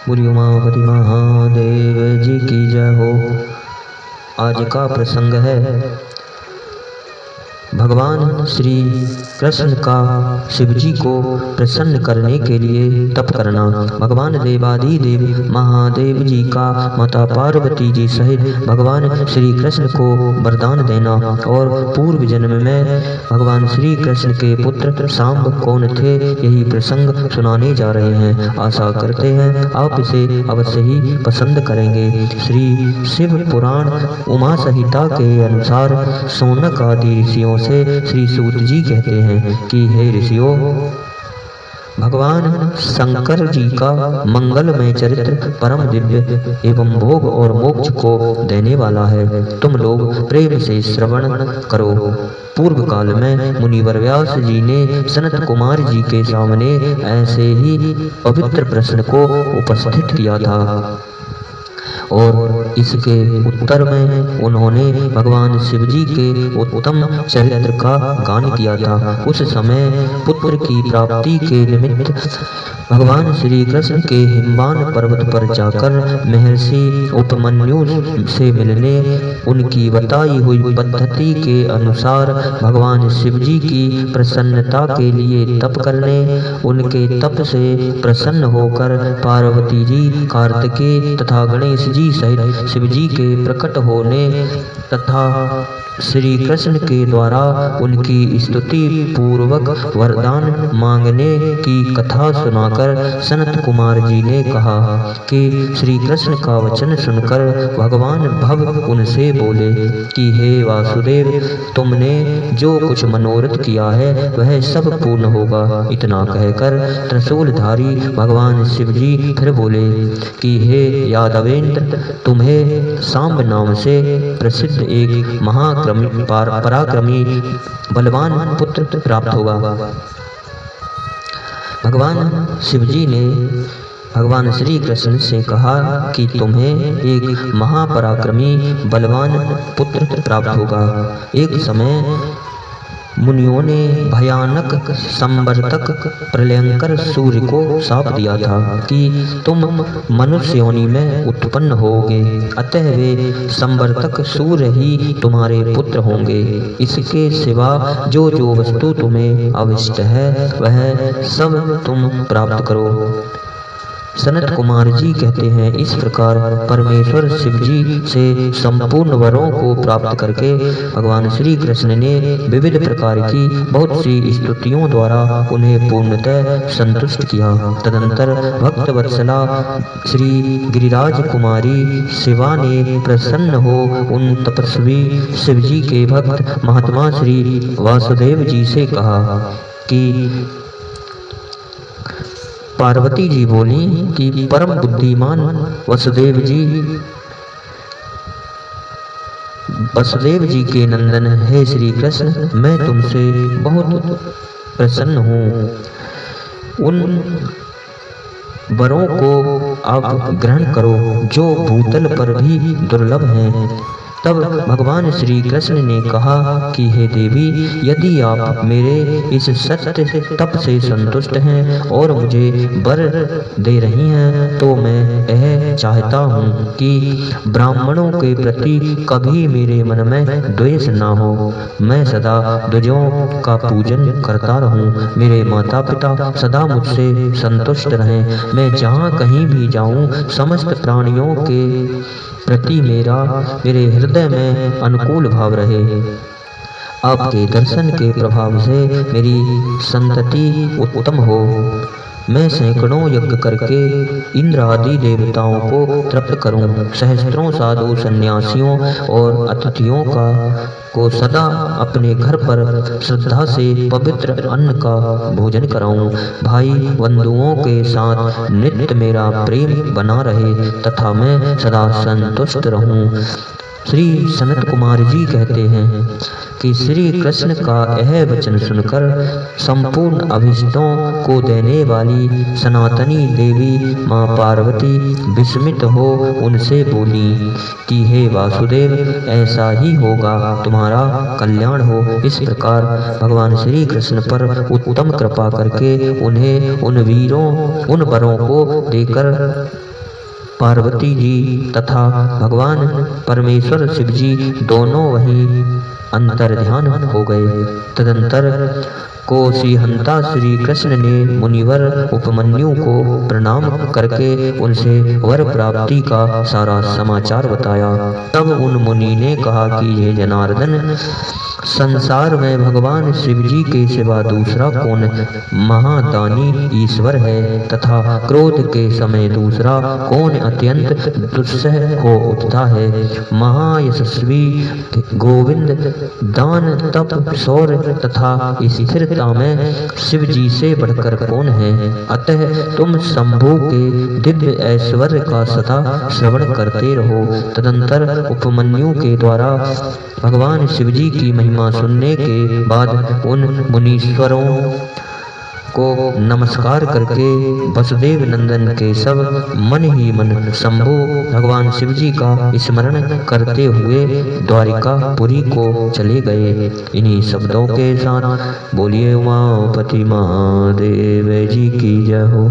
बोलिए उमापति महादेव जी की जय हो। आज का प्रसंग है भगवान श्री कृष्ण का शिव जी को प्रसन्न करने के लिए तप करना। भगवान देवाधिदेव महादेव जी का माता पार्वती जी सहित भगवान श्री कृष्ण को वरदान देना और पूर्व जन्म में भगवान श्री कृष्ण के पुत्र सांब कौन थे, यही प्रसंग सुनाने जा रहे हैं। आशा करते हैं आप इसे अवश्य ही पसंद करेंगे। श्री शिव पुराण उमा संहिता के अनुसार सौनक आदि ऋषियों से श्री सूत जी कहते हैं कि हे ऋषियों, भगवान शंकर जी का मंगलमय चरित्र परम दिव्य एवं भोग और मोक्ष को देने वाला है। तुम लोग प्रेम से श्रवण करो। पूर्व काल में मुनिवर व्यास जी ने सनत कुमार जी के सामने ऐसे ही पवित्र प्रश्न को उपस्थित किया था और इसके उत्तर में उन्होंने भगवान शिव जी के उत्तम चरित्र का गान किया था। उस समय पुत्र की प्राप्ति के निमित्त भगवान श्री कृष्ण के हिमवान पर्वत पर जाकर महर्षि उपमन्यु से मिलने, उनकी बताई हुई पद्धति के अनुसार भगवान शिव जी की प्रसन्नता के लिए तप करने, उनके तप से प्रसन्न होकर पार्वती जी, कार्तिकेय तथा गणेश जी सहित शिव जी के प्रकट होने तथा श्री कृष्ण के द्वारा उनकी स्तुति पूर्वक वरदान मांगने की कथा सुनाकर सनत कुमार जी ने कहा कि श्री कृष्ण का वचन सुनकर भगवान भव उनसे बोले कि हे वासुदेव, तुमने जो कुछ मनोरथ किया है वह सब पूर्ण होगा। इतना कहकर त्रिशूलधारी भगवान शिव जी फिर बोले कि हे यादवेंद्र, तुम्हें सांब नाम से प्रसिद्ध एक पराक्रमी बलवान पुत्र प्राप्त होगा। भगवान शिव जी ने भगवान श्री कृष्ण से कहा कि तुम्हें एक महापराक्रमी बलवान पुत्र प्राप्त होगा। एक समय मुनियों ने भयानक संवर्तक प्रलयंकर सूर्य को शाप दिया था कि तुम मनुष्य योनि में उत्पन्न होगे, अतः वे संवर्तक सूर्य ही तुम्हारे पुत्र होंगे। इसके सिवा जो जो वस्तु तुम्हें अविष्ट है वह सब तुम प्राप्त करो। सनत कुमार जी कहते हैं, इस प्रकार परमेश्वर शिव जी से संपूर्ण वरों को प्राप्त करके भगवान श्री कृष्ण ने विविध प्रकार की बहुत सी स्तुतियों द्वारा उन्हें पूर्णतः संतुष्ट किया। तदंतर भक्त वत्सला श्री गिरिराज कुमारी शिवा ने प्रसन्न हो उन तपस्वी शिव जी के भक्त महात्मा श्री वासुदेव जी से कहा कि पार्वती जी बोली कि परम बुद्धिमान वसुदेव जी के नंदन है श्री कृष्ण, मैं तुमसे बहुत प्रसन्न हूँ। उन वरों को आप ग्रहण करो जो भूतल पर भी दुर्लभ हैं। तब भगवान श्री कृष्ण ने कहा कि हे देवी, यदि आप मेरे इस सत्य तप से संतुष्ट हैं और मुझे वर दे रही हैं तो मैं यह चाहता हूँ कि ब्राह्मणों के प्रति कभी मेरे मन में द्वेष न हो। मैं सदा द्विजों का पूजन करता रहूँ। मेरे माता पिता सदा मुझसे संतुष्ट रहें। मैं जहाँ कहीं भी जाऊँ समस्त प्राणियों के प्रति मेरे हृदय में अनुकूल भाव रहे। आपके दर्शन के प्रभाव से मेरी संतति उत्तम हो। मैं सैकड़ों यज्ञ करके इंद्र आदि देवताओं को तृप्त करूं। सहस्त्रों साधु सन्यासियों और अतिथियों को सदा अपने घर पर श्रद्धा से पवित्र अन्न का भोजन कराऊं। भाई बंधुओं के साथ नित्य मेरा प्रेम बना रहे तथा मैं सदा संतुष्ट रहूं। श्री सनत कुमार जी कहते हैं कि श्री कृष्ण का यह वचन सुनकर संपूर्ण अभिष्टों को देने वाली सनातनी देवी माँ पार्वती विस्मित हो उनसे बोली कि हे वासुदेव, ऐसा ही होगा, तुम्हारा कल्याण हो। इस प्रकार भगवान श्री कृष्ण पर उत्तम कृपा करके उन्हें उन वरों को देकर पार्वती जी तथा भगवान परमेश्वर शिव जी दोनों वहीं अंतर्ध्यान हो गए। तदंतर कोशीहंता श्री कृष्ण ने मुनिवर उपमन्यु को प्रणाम करके उनसे वर प्राप्ति का सारा समाचार बताया। तब उन मुनि ने कहा कि हे जनार्दन, संसार में भगवान शिव जी के सिवा दूसरा कौन महादानी ईश्वर है, तथा क्रोध के समय दूसरा कौन अत्यंत दुस्सह हो उठता है। महायशस्वी गोविंद दान तप शौर्य तथा स्थिरता में शिव जी से बढ़कर कौन है। अतः तुम शंभु के दिव्य ऐश्वर्य का सदा श्रवण करते रहो। तदंतर उपमन्यु के द्वारा भगवान शिव जी की महिमा सुनने के बाद उन मुनीश्वरों को नमस्कार करके वसुदेव नंदन के सब मन ही मन शंभु भगवान शिव जी का स्मरण करते हुए द्वारिकापुरी को चले गए। इन्हीं शब्दों के साथ बोलिए उमापति महादेव जी की जय हो।